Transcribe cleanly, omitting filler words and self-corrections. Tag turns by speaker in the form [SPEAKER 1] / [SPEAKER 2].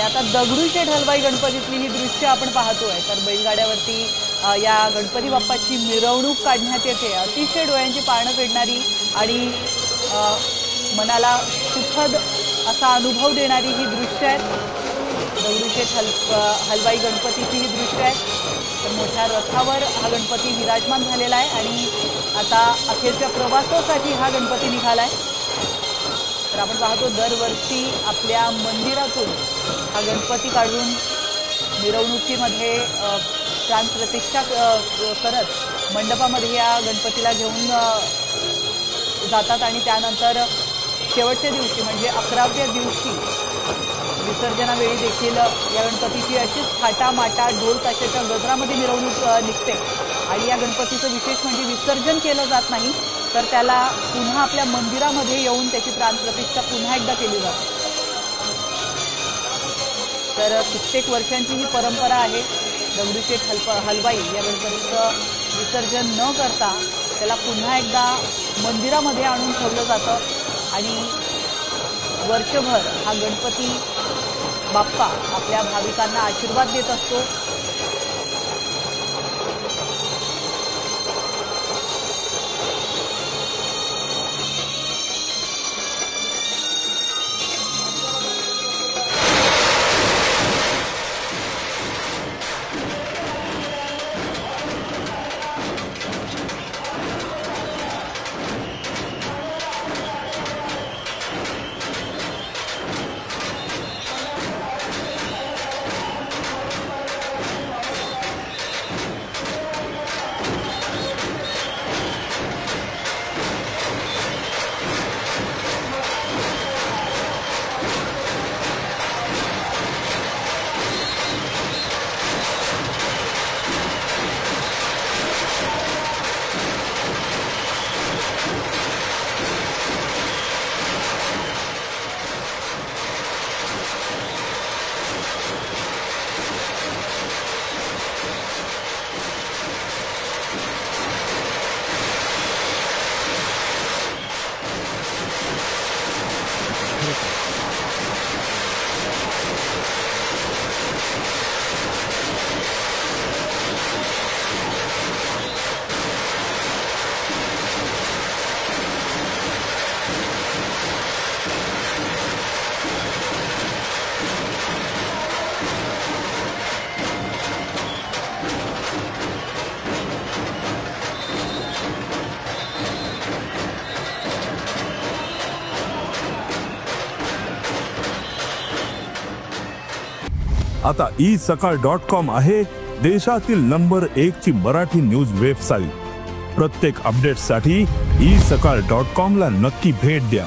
[SPEAKER 1] आता दगडूशेठ हलवाई गणपतीतली ही दृश्य आपण पाहतोय। तर बैलगाड्यावरती या गणपती बाप्पाची मिरवणूक काढण्यात येते। अतिशय डोळ्यांची पारणं फेडणारी आणि मनाला सुखद असा अनुभव देणारी ही दृश्य आहेत। दगडूशेठ हलवाई गणपतीची ही दृश्य आहेत। तर मोठ्या रथावर हा गणपती विराजमान झालेला आहे आणि आता अखेरच्या प्रवासासाठी हा गणपती निघालाय। तर आपण पाहतो दरवर्षी आपल्या मंदिरातून हा गणपती काढून मिरवणुकीमध्ये प्राण प्रतिष्ठा करत मंडपामध्ये या गणपतीला घेऊन जातात आणि त्यानंतर शेवटच्या दिवशी म्हणजे 11व्या दिवशी विसर्जनावेळी देखील या गणपतीची अशीच थाटामाटा ढोल ताशाच्या गजरामध्ये मिरवणूक निघते। आणि या गणपतीचं विशेष म्हणजे विसर्जन केलं जात नाही, तर त्याला पुन्हा आपल्या मंदिरामध्ये येऊन त्याची प्राणप्रतिष्ठा पुन्हा एकदा केली जाते। तर कित्येक वर्षांची ही परंपरा आहे। दगडूशेठ हलवाई या गणपतीचं विसर्जन न करता त्याला पुन्हा एकदा मंदिरामध्ये आणून ठेवलं जातं आणि वर्षभर हा गणपती बाप्पा आपल्या भाविकांना आशीर्वाद देत असतो।
[SPEAKER 2] आता isakal.com आहे देशातील नंबर 1 ची मराठी न्यूज वेबसाईट। प्रत्येक अपडेटसाठी isakal.com ला नक्की भेट द्या।